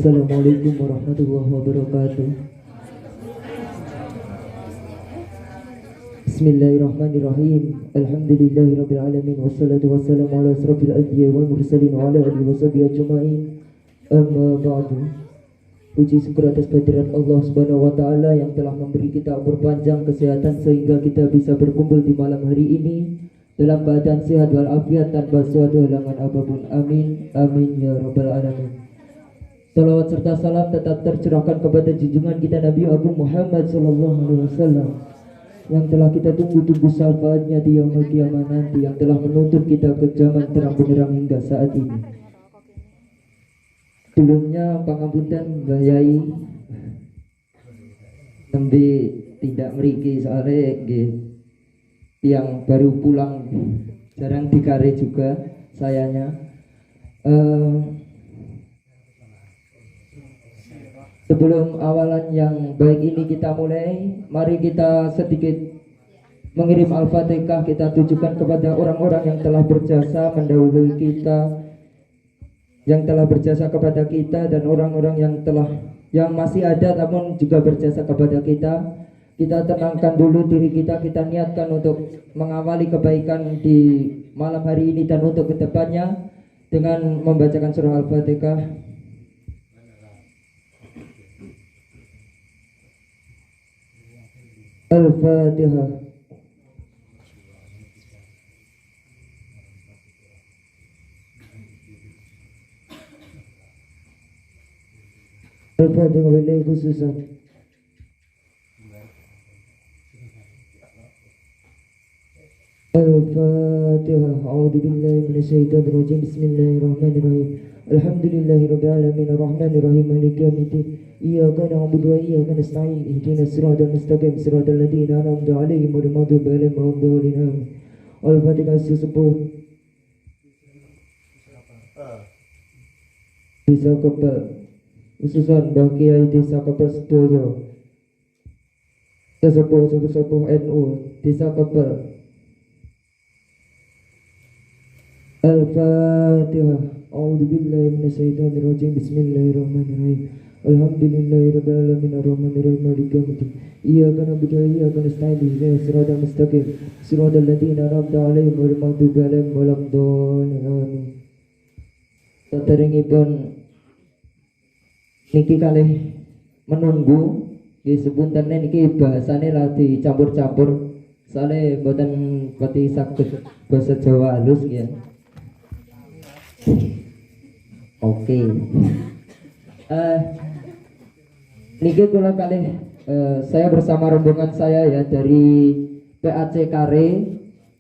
Assalamualaikum warahmatullahi wabarakatuh. Bismillahirrahmanirrahim. Alhamdulillahirabbil alamin wassalatu wassalamu ala asrofil anbiya'i wal mursalin wa ala alihi washabihi ajmain. Amma ba'du. Puji syukur atas kehadirat Allah Subhanahu wa taala yang telah memberi kita umur panjang, kesehatan sehingga kita bisa berkumpul di malam hari ini dalam keadaan sehat walafiat tanpa suatu halangan apapun. Amin amin ya rabbal alamin. Salawat serta salam tetap tercurahkan kepada junjungan kita Nabi Agung Muhammad sallallahu alaihi wasallam yang telah kita tunggu-tunggu syafaatnya di yaumul qiyamah nanti, yang telah menuntun kita ke zaman terang benderang hingga saat ini. Sebelumnya pangapunten Mbah Yai nembe tidak mriki soalnya yang baru pulang, jarang dikare juga sayanya. Sebelum awalan yang baik ini kita mulai, mari kita sedikit mengirim Al-Fatihah kita tujukan kepada orang-orang yang telah berjasa mendahului kita, yang telah berjasa kepada kita, dan orang-orang yang masih ada namun juga berjasa kepada kita. Kita tenangkan dulu diri kita niatkan untuk mengawali kebaikan di malam hari ini dan untuk kedepannya dengan membacakan surah Al-Fatihah. Al-Fatihah. Al-Fatihah wabillahi khususan. Al-Fatihah. A'udzu billahi minasyaitonir rajim. Bismillahirrahmanirrahim. Alhamdulillahirabbil alamin arrahmanir rahim maliki yaumiddin. Iyyaka na'budu wa iyyaka nasta'in. Ihdinas siratal mustaqim siratal ladzina an'amta 'alaihim ghairil maghdubi 'alaihim waladdallin. Al-Fatihah sesepuh Desa Kepel, khususan Mbah Kiai Desa Kepel Sedoyo, sesepuh NU Desa Kepel. Al-Fatihah. A'udzu billahi minasyaitonir rajim. Bismillahirrahmanirrahim. Alhamdulillahirabbil alamin arrahmanir rahim maliki yaumiddin. Iyyaka na'budu wa iyyaka nasta'in. Ihdinas siratal mustaqim siratal ladzina an'amta 'alaihim ghairil maghdubi 'alaihim waladdallin. Saderengipun niki kalih menunggu nggih sepunten niki bahasane lagi campur-campur soalnya mboten pati saged basa Jawa halus ya. Oke. Niki kula kalih saya bersama rombongan saya ya dari PAC Kare,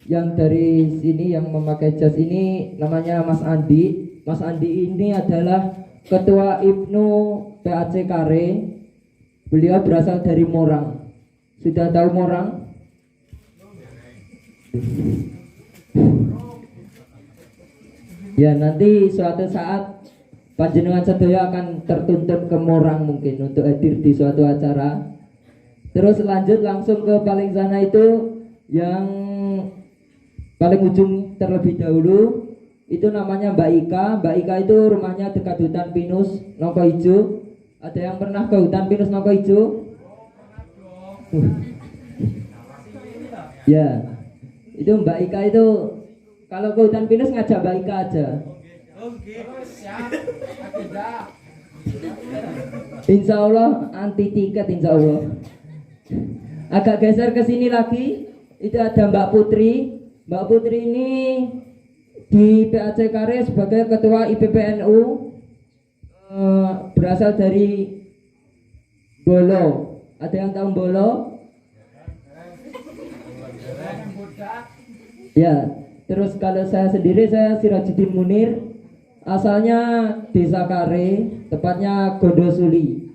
yang dari sini yang memakai jas ini namanya Mas Andi. Mas Andi ini adalah Ketua Ibnu PAC Kare. Beliau berasal dari Morang. Sudah tahu Morang? Ya, nanti suatu saat panjenengan sedaya akan tertuntun ke Morang mungkin untuk hadir di suatu acara. Terus lanjut langsung ke paling sana itu yang paling ujung terlebih dahulu itu namanya Mbak Ika. Mbak Ika itu rumahnya dekat hutan pinus Nongko Ijo. Ada yang pernah ke hutan pinus Nongko Ijo? Ya, itu Mbak Ika itu kalau ke hutan pinus ngajak Mbak Ika aja. Insya Allah anti tiket, insya Allah. Agak geser ke sini lagi, itu ada Mbak Putri. Mbak Putri ini di PAC Kare sebagai Ketua IPPNU, berasal dari Bolo. Ada yang tahu Bolo? Ya. Terus kalau saya sendiri, saya Sirajuddin Munir, asalnya Desa Kare, tepatnya Gondosuli.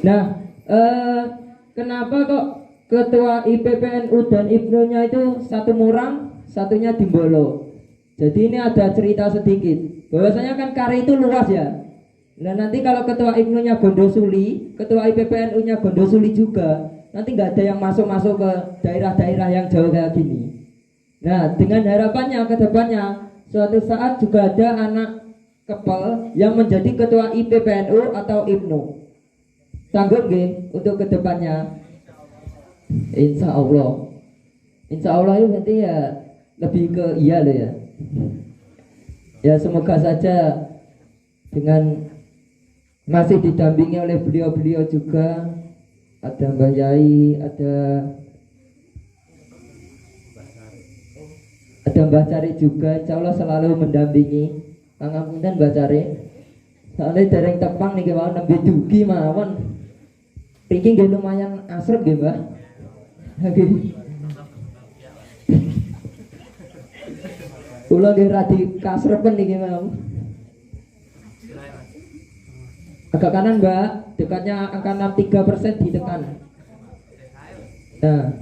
Nah, kenapa kok Ketua IPPNU dan IPNU-nya itu satu Morang, satunya di Bolo? Jadi ini ada cerita sedikit. Bahwasanya kan Kare itu luas ya. Nah nanti kalau Ketua IPNU-nya Gondosuli, Ketua IPPNU-nya Gondosuli juga, nanti nggak ada yang masuk-masuk ke daerah-daerah yang jauh kayak gini. Nah dengan harapannya ke depannya suatu saat juga ada anak Kepel yang menjadi ketua IPPNU atau IPNU. Sanggup nggih untuk kedepannya? Insya Allah. Insya Allah itu berarti ya lebih ke iya loh ya. Ya semoga saja dengan masih didampingi oleh beliau-beliau juga, ada Mbah Yai, ada Mbah Cari juga, insya Allah selalu mendampingi. Pangapunten Mbah Cari, soalnya dereng tepang nih mau nembe dugi mawon. Iki nggih lumayan asrep nggih Mbah. Kula nggih radi kasrepen niki mau. Agak kanan Mbak, dekatnya angka 63% ditekan. Nah,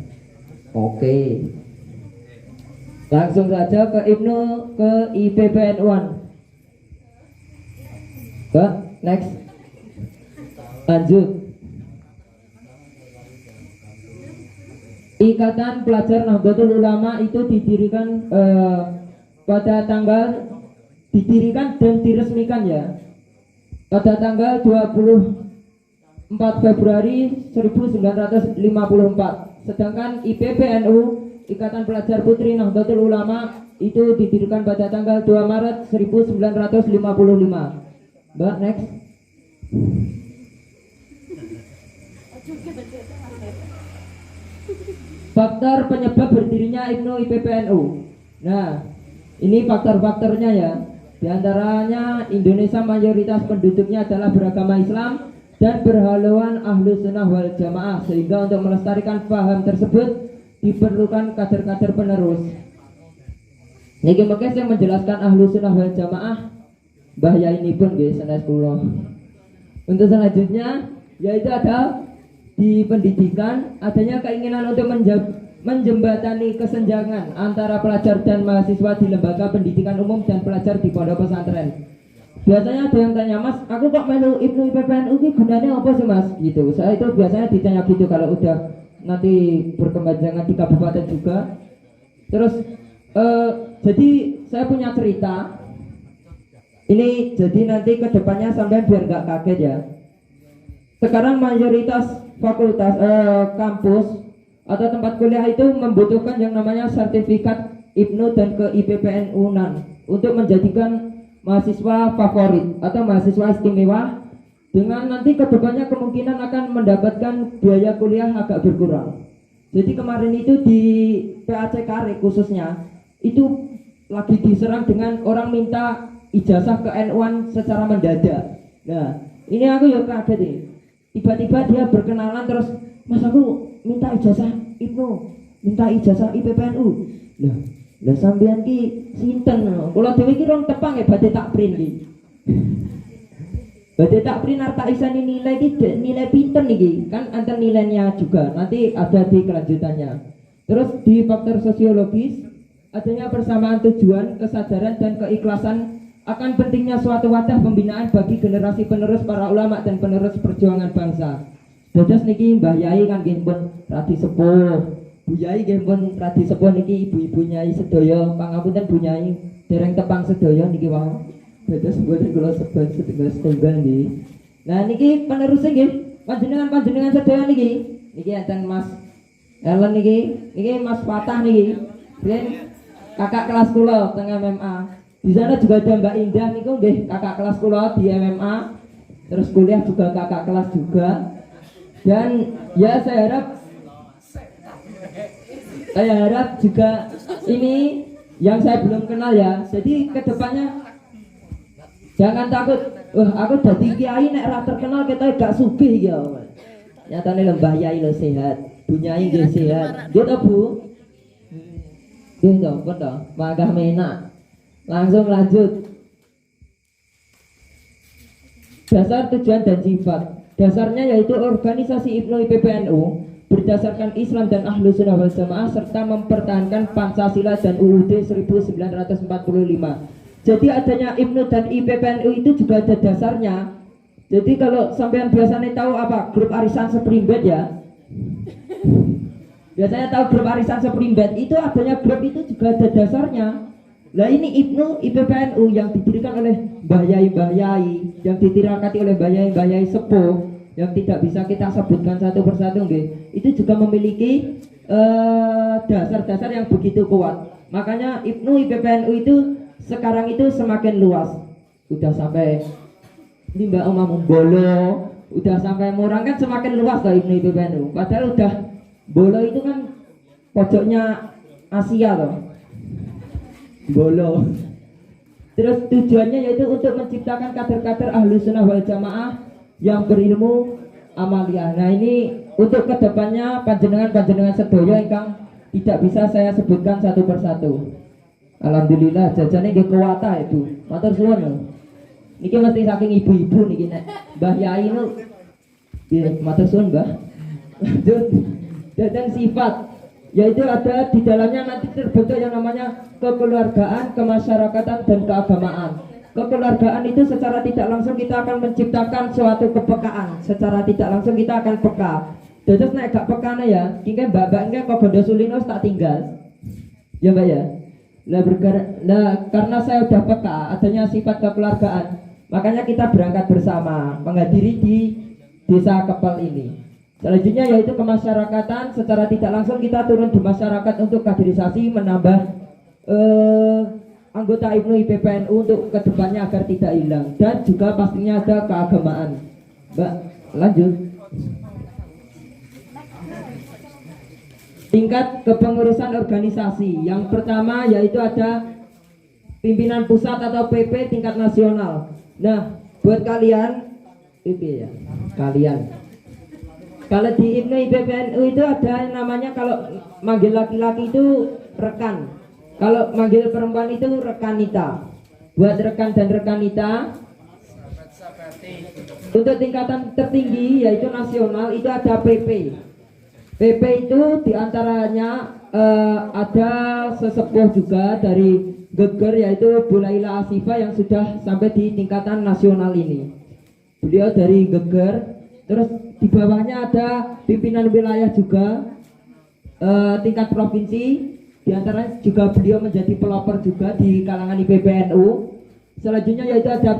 oke. Langsung saja ke IPNU, ke IPPN 1. Mbak, next. Lanjut. Ikatan Pelajar Nahdlatul Ulama itu didirikan pada tanggal dan diresmikan ya pada tanggal 24 Februari 1954. Sedangkan IPPNU, Ikatan Pelajar Putri Nahdlatul Ulama, itu didirikan pada tanggal 2 Maret 1955. Mbak, next. Faktor penyebab berdirinya IPNU IPPNU. Nah, ini faktor-faktornya ya. Di antaranya Indonesia mayoritas penduduknya adalah beragama Islam dan berhaluan Ahlus Sunnah wal Jamaah, sehingga untuk melestarikan paham tersebut diperlukan kader-kader penerus. Niki mengke saya menjelaskan Ahlus Sunnah wal Jamaah Mbah Yai ini pun guys, sanes kula. Untuk selanjutnya yaitu ada di pendidikan adanya keinginan untuk menjembatani kesenjangan antara pelajar dan mahasiswa di lembaga pendidikan umum dan pelajar di pondok pesantren. Biasanya ada yang tanya, Mas, aku kok melu IPNU IPPNU ini gunanya apa sih Mas? Gitu. Saya itu biasanya ditanya gitu kalau udah nanti berkepanjangan di kabupaten juga. Terus jadi saya punya cerita. Ini jadi nanti kedepannya sampai biar nggak kaget ya. Sekarang mayoritas fakultas kampus atau tempat kuliah itu membutuhkan yang namanya sertifikat IPNU dan ke IPPNU untuk menjadikan mahasiswa favorit atau mahasiswa istimewa, dengan nanti kedepannya kemungkinan akan mendapatkan biaya kuliah agak berkurang. Jadi kemarin itu di PAC Kare khususnya itu lagi diserang dengan orang minta ijazah ke N1 secara mendadak. Nah, ini aku ya kaget nih. Tiba-tiba dia berkenalan terus, Mas, aku minta ijazah IPNU, minta ijazah IPPNU. Lah sampean ki sinten? Kula dhewe ki rong tepang ya badhe tak print iki. Badhe tak print arep tak isani nilai iki nilai pinten iki. Kan antar nilainya juga. Nanti ada di kelanjutannya. Terus di faktor sosiologis adanya persamaan tujuan, kesadaran dan keikhlasan akan pentingnya suatu wadah pembinaan bagi generasi penerus para ulama dan penerus perjuangan bangsa. Dados niki Mbah Yai kan nggih pun radi sepuh. Bu Yai nggih pun radi sepuh niki ibu-ibu Nyai sedaya. Pangapunten Bu Nyai, dereng tepang sedaya niki wau. Dados mboten kula sebat setunggal nggih. Nah niki penerusnya nggih panjenengan sedaya niki. Niki enten Mas Ellen niki Mas Fatah niki. Ben kakak kelas kula teng MMA. Di sana juga ada Mbak Indah niku nggih kakak kelas kula di MMA. Terus kuliah juga kakak kelas juga. Dan ya saya harap juga ini yang saya belum kenal ya. Jadi kedepannya jangan takut. Aku jadi kiai nek ra terkenal kita gak sugih ya. Nyatane Mbah Yai lo sehat, Bu Nyai nggih sehat. Nggih to Bu? Nggih to, betul. Mangga menak. Langsung lanjut. Dasar, tujuan dan sifat. Dasarnya yaitu organisasi IPNU IPPNU berdasarkan Islam dan Ahlus Sunnah wal Jamaah serta mempertahankan Pancasila dan UUD 1945. Jadi adanya IPNU dan IPPNU itu juga ada dasarnya. Jadi kalau sampean biasanya tahu apa grup arisan Seprimbet ya, biasanya tahu grup arisan Seprimbet itu adanya grup itu juga ada dasarnya. Lah ini IPNU IPPNU yang didirikan oleh Mbah Yai, yang ditirakati oleh Mbah Yai sepuh, yang tidak bisa kita sebutkan satu persatu nggih. Itu juga memiliki dasar-dasar yang begitu kuat. Makanya IPNU IPPNU itu sekarang itu semakin luas. Udah sampai ini Mbak Omah Bolo, udah sampai Murang kan semakin luas lah IPNU IPPNU. Padahal udah Bolo itu kan pojoknya Asia loh. Bolo. Terus tujuannya yaitu untuk menciptakan kader-kader ahlu sunnah wal jamaah yang berilmu amalia. Nah ini untuk kedepannya panjenengan sedoyo ingkang tidak bisa saya sebutkan satu persatu. Alhamdulillah jajane nggih kuwata itu. Matur suwun. Niki mesti saking ibu-ibu niki nek Mbah Yai nu nggih matur suwun Mbah. Lanjut. Dan sifat yaitu ada di dalamnya nanti terbentuk yang namanya kekeluargaan, kemasyarakatan dan keagamaan. Kekeluargaan itu secara tidak langsung kita akan menciptakan suatu kepekaan. Secara tidak langsung kita akan peka. Terus nek gak pekane ya, kengke mbak-mbak engke kok bondo sulino tak tinggal. Ya Mbak ya. Nah, karena saya udah peka adanya sifat kekeluargaan, makanya kita berangkat bersama menghadiri di desa Kepel ini. Selanjutnya yaitu kemasyarakatan, secara tidak langsung kita turun di masyarakat untuk kaderisasi, menambah anggota IPNU IPPNU untuk kedepannya agar tidak hilang, dan juga pastinya ada keagamaan. Mbak, lanjut. Tingkat kepengurusan organisasi. Yang pertama yaitu ada pimpinan pusat atau PP tingkat nasional. Nah, buat kalian PP ya, kalian. Kalau di IPNU IPPNU itu ada yang namanya kalau manggil laki-laki itu rekan. Kalau manggil perempuan itu rekanita. Buat rekan dan rekanita. Untuk tingkatan tertinggi yaitu nasional itu ada PP. PP itu diantaranya ada sesepuh juga dari Geger yaitu Bu Laila Asifa yang sudah sampai di tingkatan nasional ini. Beliau dari Geger. Terus di bawahnya ada pimpinan wilayah juga tingkat provinsi. Di antaranya juga beliau menjadi pelopor juga di kalangan IPPNU. Selanjutnya yaitu ada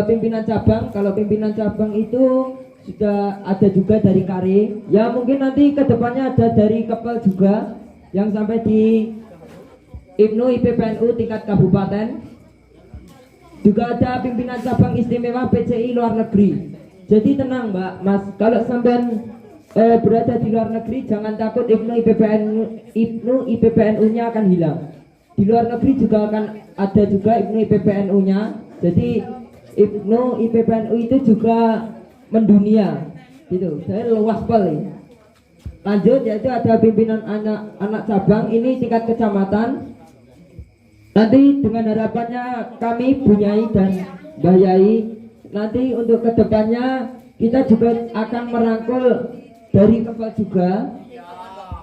pimpinan cabang. Kalau pimpinan cabang itu sudah ada juga dari Kare. Ya mungkin nanti kedepannya ada dari Kepel juga yang sampai di IPNU IPPNU tingkat kabupaten. Juga ada pimpinan cabang istimewa PCI luar negeri. Jadi tenang Mbak, Mas, kalau sampean berada di luar negeri jangan takut IPNU IPPNU-nya akan hilang. Di luar negeri juga akan ada juga IPNU IPPNU-nya. Jadi IPNU IPPNU itu juga mendunia gitu. Saya luas sekali. Lanjut yaitu ada pimpinan anak cabang ini tingkat kecamatan. Nanti dengan harapannya kami Bunyai dan Mbah Yai nanti untuk kedepannya kita juga akan merangkul dari Kepel juga.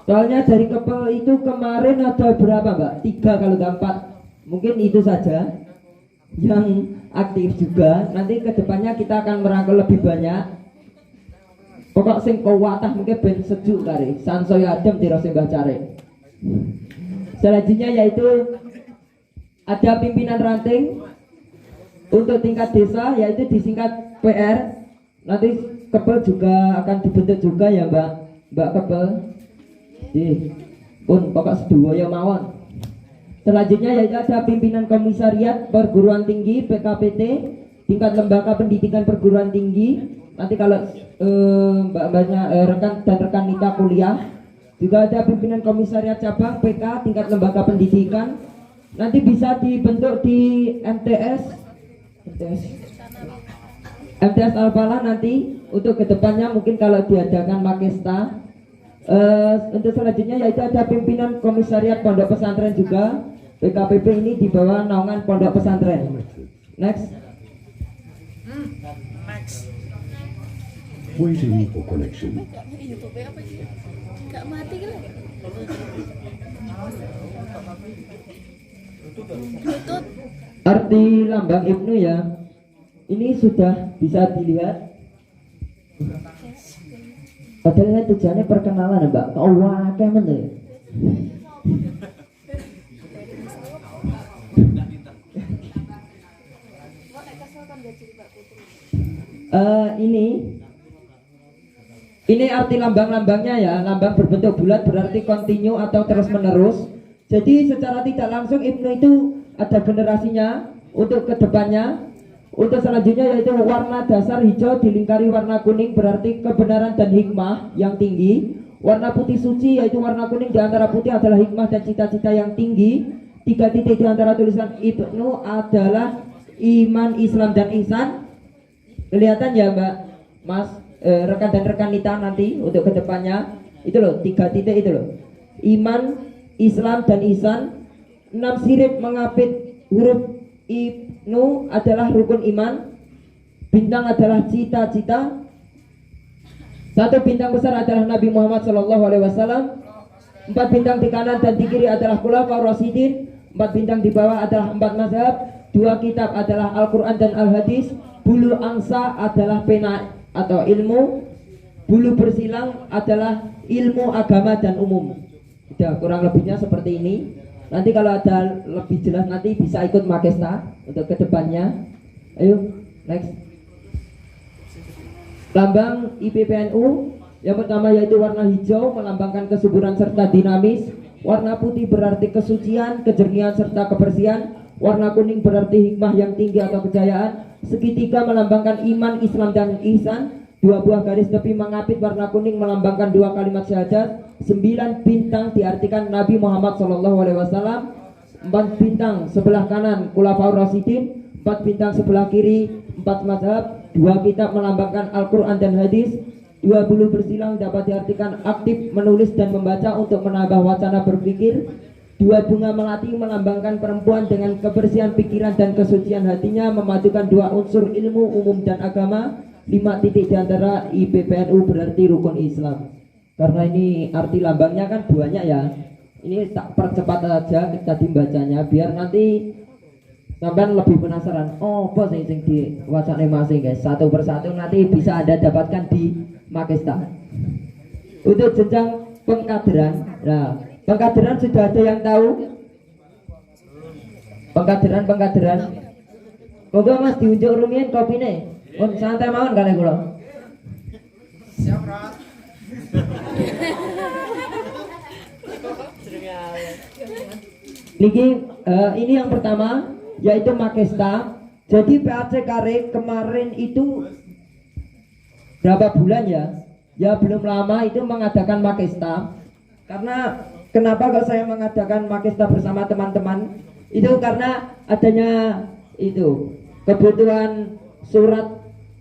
Soalnya dari Kepel itu kemarin ada berapa Mbak? 3 kalau nggak 4. Mungkin itu saja yang aktif juga. Nanti kedepannya kita akan merangkul lebih banyak. Pokok sing kuwatah mungkin ben sejuk kari sansaya adem tiro sing Mbah Cari. Selanjutnya yaitu ada pimpinan ranting untuk tingkat desa yaitu disingkat PR. Nanti Kepel juga akan dibentuk juga ya Mbak Kepel. Pun pokok sedaya mawon. Selanjutnya yaitu ada pimpinan komisariat perguruan tinggi PKPT tingkat lembaga pendidikan perguruan tinggi. Nanti kalau mbak-mbaknya rekan dan rekan Nita kuliah juga ada pimpinan komisariat cabang PK tingkat lembaga pendidikan. Nanti bisa dibentuk di MTS Al-Falah nanti untuk kedepannya mungkin kalau diadakan Makesta. Untuk selanjutnya yaitu ada pimpinan komisariat pondok pesantren juga. PKPP ini di bawah naungan pondok pesantren. Next. Waiting for connection. Gak mati kan? Bluetooth. Arti lambang IPNU ya. Ini sudah bisa dilihat. Padahal tujuannya perkenalan Mbak. Wah, kayak mana? Ini arti lambang-lambangnya ya. Lambang berbentuk bulat berarti continue atau terus menerus. Jadi secara tidak langsung Ibnu itu ada generasinya untuk kedepannya. Untuk selanjutnya yaitu warna dasar hijau dilingkari warna kuning berarti kebenaran dan hikmah yang tinggi. Warna putih suci yaitu warna kuning di antara putih adalah hikmah dan cita-cita yang tinggi. 3 titik di antara tulisan Ibnu adalah iman, Islam dan ihsan. Kelihatan ya Mbak, Mas, rekan dan rekan kita nanti untuk kedepannya. Itu loh 3 titik itu loh. Iman, Islam dan ihsan. 6 sirip mengapit huruf Ibnu adalah rukun iman. Bintang adalah cita-cita. 1 bintang besar adalah Nabi Muhammad SAW. 4 bintang di kanan dan di kiri adalah Khulafaur Rasyidin. 4 bintang di bawah adalah 4 mazhab. 2 kitab adalah Al-Quran dan Al-Hadis. Bulu angsa adalah pena atau ilmu. Bulu bersilang adalah ilmu agama dan umum. Sudah kurang lebihnya seperti ini. Nanti kalau ada lebih jelas nanti bisa ikut Makesta untuk kedepannya. Ayo next. Lambang IPPNU yang pertama yaitu warna hijau melambangkan kesuburan serta dinamis. Warna putih berarti kesucian, kejernihan serta kebersihan. Warna kuning berarti hikmah yang tinggi atau kejayaan. Segitiga melambangkan iman, Islam dan ihsan. 2 buah garis tepi mengapit warna kuning melambangkan 2 kalimat syahadat. 9 bintang diartikan Nabi Muhammad SAW. 4 bintang sebelah kanan Khulafaur Rasyidin. 4 bintang sebelah kiri 4 mazhab. 2 kitab melambangkan Al-Quran dan Hadis. 2 bulu bersilang dapat diartikan aktif menulis dan membaca untuk menambah wacana berpikir. 2 bunga melati melambangkan perempuan dengan kebersihan pikiran dan kesucian hatinya, memadukan 2 unsur ilmu umum dan agama. 5 titik di antara IPPNU berarti rukun Islam. Karena ini arti lambangnya kan banyak ya. Ini tak percepat aja tadi bacanya biar nanti sampai lebih penasaran. Oh, apa sing di wacane masing guys. Satu persatu nanti bisa Anda dapatkan di Makesta. Untuk jenjang pengkaderan. Nah, pengkaderan sudah ada yang tahu? Pengkaderan. Monggo Mas diunjuk rumiyin kopine. Oh, santai mawon kali kula. Siap, Rat. Niki ini yang pertama yaitu Makesta. Jadi PAC Kare kemarin itu berapa bulan ya? Ya belum lama itu mengadakan Makesta. Karena kenapa kok saya mengadakan Makesta bersama teman-teman? Itu karena adanya itu kebutuhan surat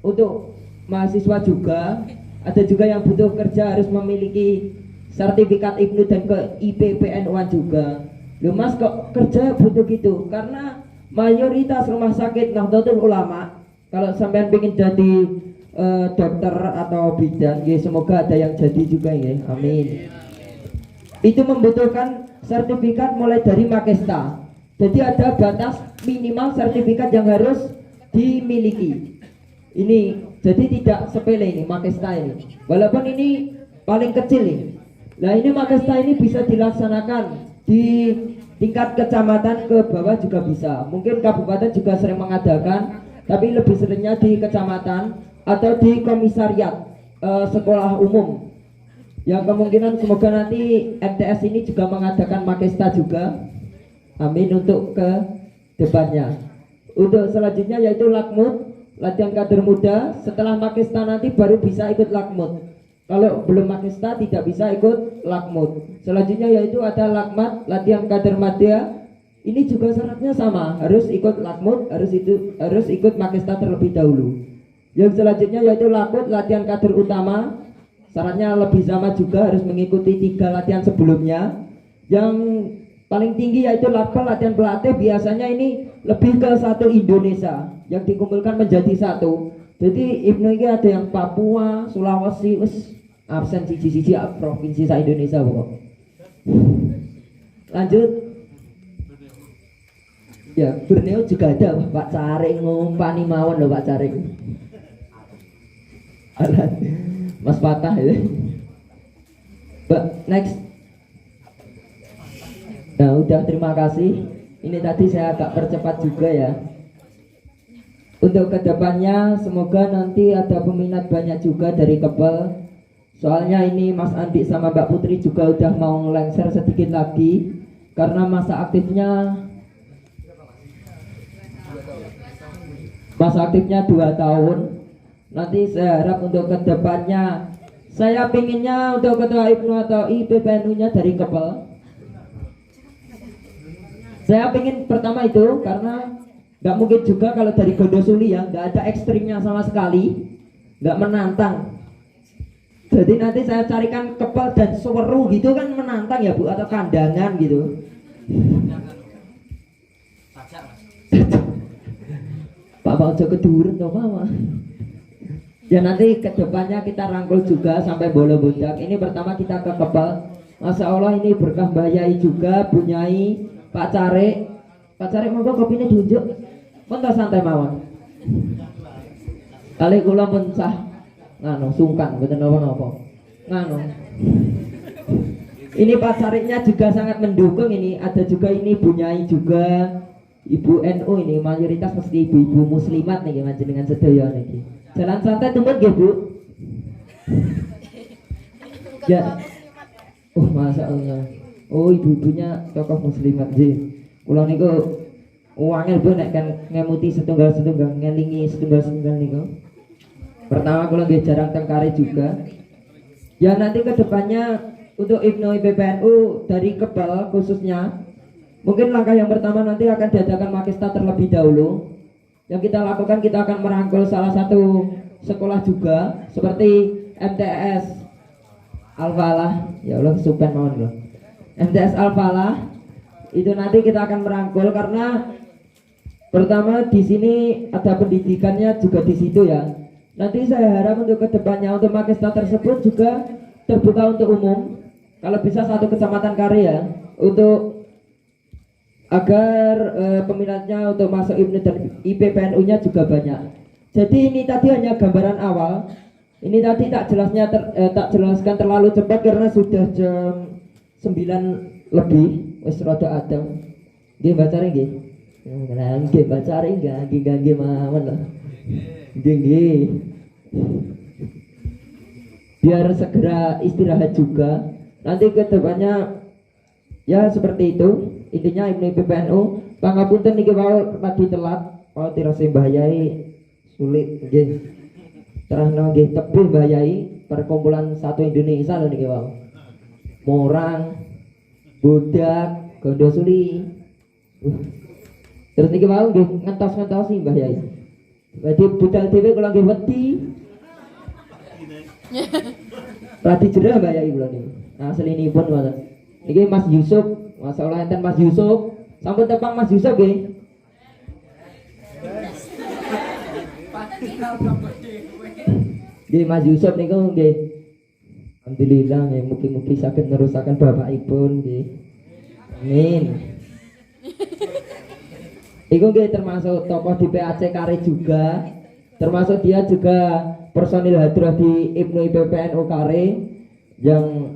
untuk mahasiswa juga. Ada juga yang butuh kerja harus memiliki sertifikat Ibnu dan ke IPPNU-an juga. Loh Mas kok kerja butuh gitu? Karena mayoritas rumah sakit Nahdlatul Ulama kalau sampean pengen jadi dokter atau bidan, ya semoga ada yang jadi juga ya. Amin. Itu membutuhkan sertifikat mulai dari Makesta. Jadi ada batas minimal sertifikat yang harus dimiliki. Ini jadi tidak sepele ini Makesta ini. Walaupun ini paling kecil ini. Nah ini Makesta ini bisa dilaksanakan di tingkat kecamatan ke bawah juga bisa. Mungkin kabupaten juga sering mengadakan, tapi lebih seringnya di kecamatan atau di komisariat sekolah umum. Yang kemungkinan semoga nanti MTS ini juga mengadakan Makesta juga. Amin untuk ke depannya. Untuk selanjutnya yaitu Lakmut, latihan kader muda. Setelah Makesta nanti baru bisa ikut Lakmut. Kalau belum Makesta tidak bisa ikut Lakmut. Selanjutnya yaitu ada Lakmat, latihan kader madya. Ini juga syaratnya sama, harus ikut Lakmut, harus ikut Makesta terlebih dahulu. Yang selanjutnya yaitu Lakmut, latihan kader utama. Syaratnya lebih sama juga, harus mengikuti 3 latihan sebelumnya. Yang paling tinggi yaitu Lakpal, latihan pelatih. Biasanya ini lebih ke satu Indonesia yang dikumpulkan menjadi satu. Jadi Ibnu ini ada yang Papua, Sulawesi, absen siji-siji provinsi sa Indonesia pokok. Lanjut. Ya, Borneo juga ada Pak Caring, ngumpani mawon loh Pak Caring. Mas Fatah ya. Next. Nah udah, terima kasih. Ini tadi saya agak percepat juga ya. Untuk kedepannya semoga nanti ada peminat banyak juga dari Kebal. Soalnya ini Mas Andi sama Mbak Putri juga udah mau lengser sedikit lagi karena masa aktifnya 2 tahun. Nanti saya harap untuk kedepannya saya pinginnya untuk ketua Ibnu atau IPPNU nya dari Kebal. Saya pingin pertama itu karena nggak mungkin juga kalau dari Gondosuli ya, nggak ada ekstrimnya sama sekali, nggak menantang. Jadi nanti saya carikan Kebal dan Seweru gitu kan menantang ya Bu, atau kandangan gitu. Pak Ojo kedurun toh mama. Ya nanti kedepannya kita rangkul juga sampai Bolo Bodak. Ini pertama kita ke Kebal. Masya Allah ini berkah Mbak Yai juga, Bunyai, Pak Cari. Pak Cari monggo kopinya diunjuk. Pun santai mawon. Kali kula pun sah ngano sungkan mboten napa-napa. Ngano. Ini Pak Sariknya juga sangat mendukung ini. Ada juga ini Bunyai juga, Ibu NU ini mayoritas mesti ibu-ibu muslimat nih dengan sedaya niki. Jalan santai tumpet nggih Bu. Ya. Oh Masya Allah. Oh ibu-ibunya tokoh muslimat nggih. Kula niku uangnya Bu nek kan ngemuti setunggal-setunggal ngelingi setunggal-setunggal niku. Pertama kula nggih jarang tengkari juga. Ya nanti kedepannya untuk Ibnu IPPNU dari Kebal khususnya mungkin langkah yang pertama nanti akan diadakan Makista terlebih dahulu. Yang kita lakukan kita akan merangkul salah satu sekolah juga seperti MTS Al-Falah. Ya Allah supen mawon lho. MTS Al-Falah itu nanti kita akan merangkul karena pertama di sini ada pendidikannya juga di situ ya. Nanti saya harap untuk kedepannya untuk Makista tersebut juga terbuka untuk umum. Kalau bisa satu kecamatan karya untuk agar peminatnya untuk masuk Ibnu dan IPPNU-nya juga banyak. Jadi ini tadi hanya gambaran awal. Ini tadi tak jelaskan terlalu cepat karena sudah jam 9 lebih. Wis rada adem. Nggih baca nggih. Nggih baca nggih mawon lho. Nggih. Biar segera istirahat juga. Nanti kedepannya ya seperti itu. Intinya Ibnu IPPNU pangapunten niki wau tadi telat. Wau tirase Mbah Yai sulit nggih. Terangno nggih tebih Mbah Yai perkumpulan satu Indonesia lho niki wau. Morang, Bodak, Gondosuli. Terus niki wau nggih ngentos-ngentosi Mbah Yai. Jadi budal dhewe kula nggih wedi. Radi jerah Mbah Yai kula niki. Aslinipun ngoten. Niki Mas Yusuf, masalah enten Mas Yusuf. Sampun tepang Mas Yusuf nggih. Nggih Mas Yusuf niku nggih. Alhamdulillah nggih mugi-mugi saged nerusaken bapakipun nggih. Amin. Iku nggih termasuk tokoh di PAC Kare juga. Termasuk dia juga personil hadroh di Ibnu IPPNU Kare yang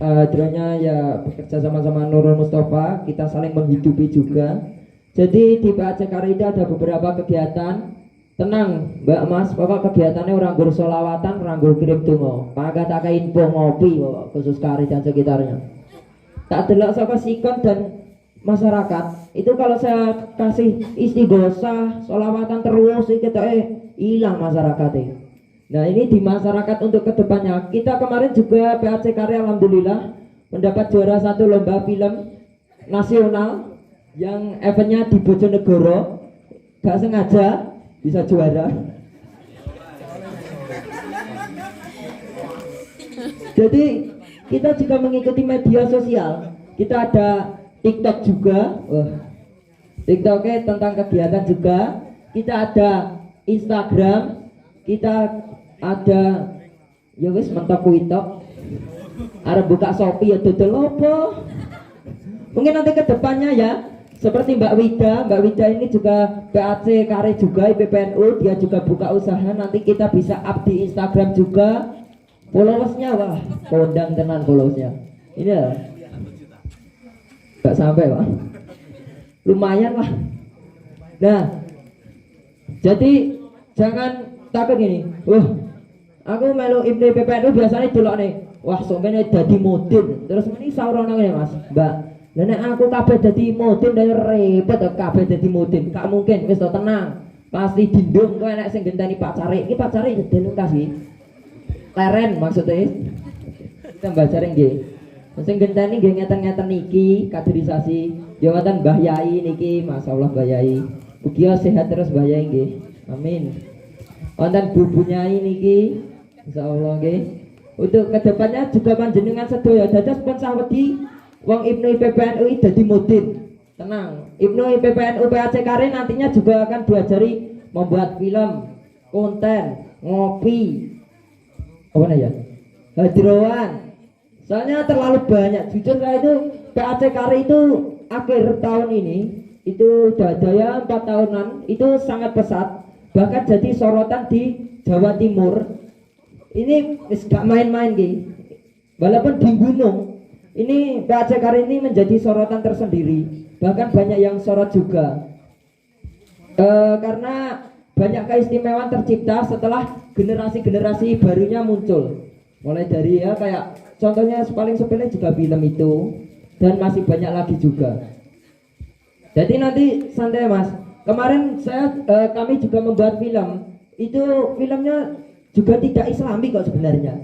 hadrohnya ya bekerja sama-sama Nurul Mustafa, kita saling menghidupi juga. Jadi di PAC Kare itu ada beberapa kegiatan. Tenang Mbak Mas, pokok kegiatannya orang gur solawatan, orang gur kirim tungo. Maka tak kain info ngopi khusus Kare dan sekitarnya. Tak delok saka sikon dan masyarakat itu kalau saya kasih istighosah solawatan terus kita hilang masyarakatnya. Nah ini di masyarakat untuk kedepannya kita kemarin juga PAC Karya alhamdulillah mendapat juara 1 lomba film nasional yang eventnya di Bojonegoro. Gak sengaja bisa juara. Jadi kita juga mengikuti media sosial. Kita ada TikTok juga. TikToknya tentang kegiatan juga. Kita ada Instagram. Kita ada ya wis mentok TikTok. Arep buka Shopee ya dodol opo. Mungkin nanti ke depannya ya seperti Mbak Wida ini juga PAC Kare juga IPPNU, dia juga buka usaha. Nanti kita bisa up di Instagram juga. Followersnya wah kondang tenan followersnya. Ini ya gak sampai Pak, lumayan lah. Nah Jadi jangan takut gini. Aku melu Ibnu PPNU biasanya delok nih. Wah, sombene dadi mudin. Terus meni saurono ngene, Mas. Mbak, lha nek aku kabeh dadi mudin dan repot kabeh dadi mudin. Gak mungkin, wis to tenang. Pasti dindung kowe nek sing genteni Pak Cari. Iki Pak Cari delok kasih. Leren maksudnya. Tambah Cari nggih. Sing genteni nggih ngeten-ngeten niki kaderisasi. Ya ngoten Mbah Yai niki, masyaallah Mbah Yai. Ugi sehat terus Mbah Yai nggih. Amin. Wonten Bu Nyai niki insyaallah nggih. Untuk kedepannya juga panjenengan sedaya dados pun sawedi wong Ibnu PPNU dadi mudin. Tenang, Ibnu PPNU PAC Karin nantinya juga akan diajari membuat film, konten, ngopi, apa ya? Hadrowan. Soalnya terlalu banyak. Jujur saya itu PAC Karin itu akhir tahun ini itu daya 4 tahunan itu sangat pesat, bahkan jadi sorotan di Jawa Timur. Ini gak main-main gitu. Walaupun di gunung, ini PAC Karin ini menjadi sorotan tersendiri. Bahkan banyak yang sorot juga. Karena banyak keistimewaan tercipta setelah generasi-generasi barunya muncul. Mulai dari ya kayak contohnya paling sepele juga film itu, dan masih banyak lagi juga. Jadi nanti santai Mas. Kemarin kami juga membuat film. Itu filmnya juga tidak islami kok sebenarnya.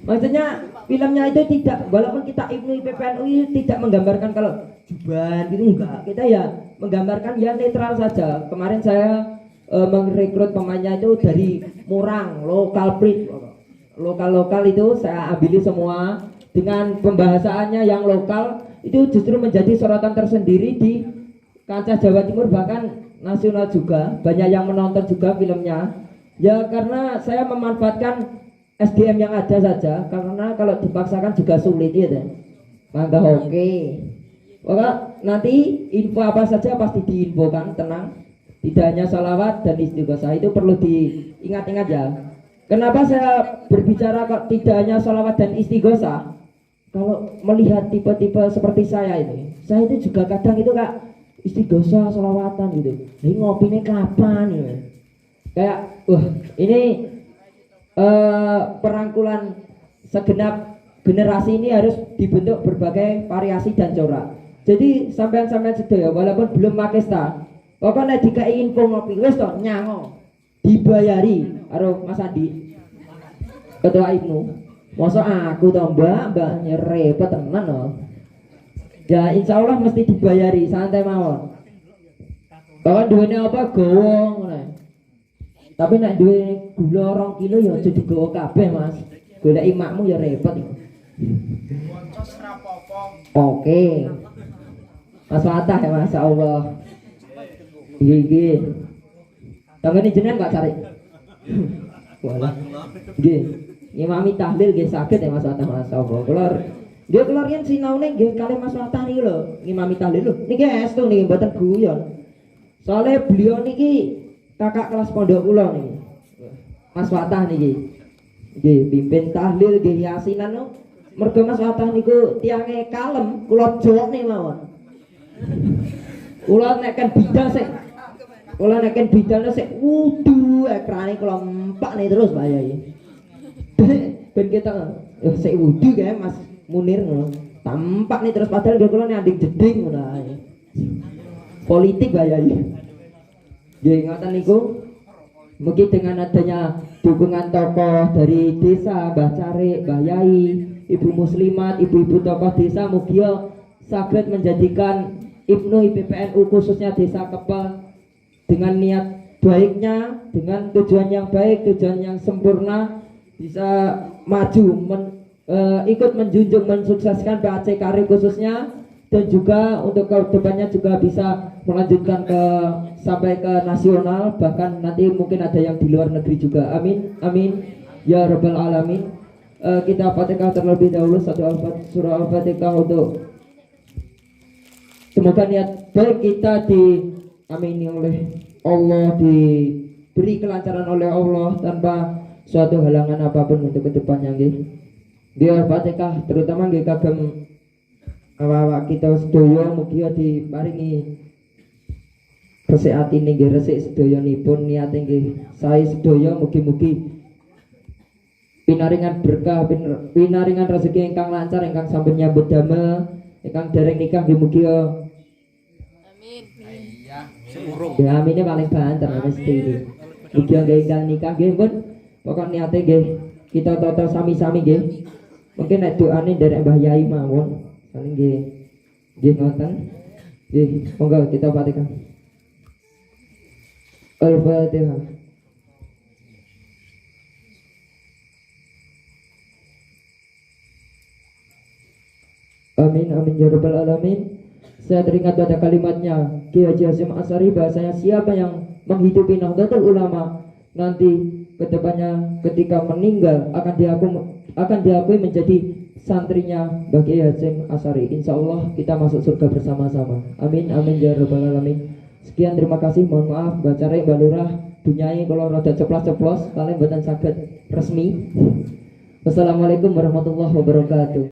Maksudnya filmnya itu tidak, walaupun kita Ibnu PPNU tidak menggambarkan kalau juban gitu, enggak. Kita ya menggambarkan ya netral saja. Kemarin saya merekrut pemainnya itu dari Murang, lokal itu saya ambil semua dengan pembahasannya yang lokal. Itu justru menjadi sorotan tersendiri di kancah Jawa Timur, bahkan nasional juga. Banyak yang menonton juga filmnya. Ya karena saya memanfaatkan SDM yang ada saja, karena kalau dipaksakan juga sulit ya deh. Maka oke. Maka nanti info apa saja pasti diinfokan, tenang. Tidak hanya salawat dan istighosah, itu perlu diingat-ingat ya. Kenapa saya berbicara kok tidak hanya salawat dan istighosah? Kalau melihat tipe-tipe seperti saya ini, saya itu juga kadang itu kak istighosah, salawatan gitu. Ini ngopinya kapan ya? Kayak ini perangkulan segenap generasi ini harus dibentuk berbagai variasi dan corak. Jadi sampean-sampean sedaya walaupun belum makesta, pokoknya jika ingin info ngopi wis to nyango dibayari karo Mas Andi ketua Ibnu. Masa aku to mbak repot tenan loh. Ya insya Allah mesti dibayari, santai mawon. Bahkan duitnya apa gowong ngono. Tapi nek duwe gula 2 kilo ya aja digowo kabeh, Mas. Goleki makmu ya repot iku. Oke. Mas Fatah ya masyaallah. Iki. Tanggane jenengan Pak Cari. Walah. Nggih. Ngimami tahlil nggih saged ya Mas Fatah masyaallah. Kula yen sinaune nggih kalih Mas Fatah niki lho, ngimami tahlil lho. Niki estu niki mboten guyon. Soale beliau niki kakak kelas pondok kula niki. Mas Fatah niki. Nggih, pimpin tahlil nggih yasinan no. Mergo Mas Fatah niku tiange kalem, kula jokne mawon. Kula nekken bidal sik. Kula nekken bidalne sik wudu ekrane kula empak nih terus Pak Yai. Ben kita sik wudu kae Mas Munir ngono. Tampak nih terus padahal kula nyanding jeding ngono ae. Politik Pak Yai. Nggih ngoten niku. Mungkin dengan adanya dukungan tokoh dari desa, Mbah Cari, Mbah Yai, Ibu Muslimat, ibu-ibu tokoh desa, mugia saged menjadikan Ibnu PPNU khususnya Desa Kepel dengan niat baiknya, dengan tujuan yang baik, tujuan yang sempurna, bisa maju, ikut menjunjung, mensukseskan PAC Karim khususnya, dan juga untuk ke depannya juga bisa melanjutkan sampai ke nasional, bahkan nanti mungkin ada yang di luar negeri juga. Amin, amin ya rabbal alamin. Kita Fatihah terlebih dahulu, surah Al-Fatihah untuk semoga niat baik kita diamini oleh Allah, diberi kelancaran oleh Allah tanpa suatu halangan apapun untuk kedepannya nggih. Biar Fatihah terutama nggih kagem awak kita sedaya mugia diparingi resik atine nggih, resik sedayanipun niate nggih. Sae sedaya mugi-mugi pinaringan berkah, pinaringan rezeki ingkang lancar, ingkang sampun nyambut damel, ingkang dereng nikah nggih mugi Amin. ya amine paling banter mesti iki. Mugi nggih ingkang nikah nggih pun pokok niate nggih kita tata sami-sami nggih. Mungkin nek doane nderek Mbah Yai mawon, paling nggih nggih ngoten. Nggih, monggo kita Fatihah. Al-Fatihah. Amin amin ya rabbal alamin. Saya teringat pada kalimatnya Kiai Haji Hasyim Asy'ari bahasanya siapa yang menghidupi Nahdlatul Ulama nanti kedepannya ketika meninggal akan diakui menjadi santrinya Mbah Kiai Hasyim Asy'ari. Insyaallah kita masuk surga bersama-sama. Amin amin ya rabbal alamin. Sekian, terima kasih, mohon maaf Mbak Carek, Mbak Lurah, dunyai kalau rada ceplos-ceplos kalian mboten saged resmi. Wassalamualaikum warahmatullahi wabarakatuh.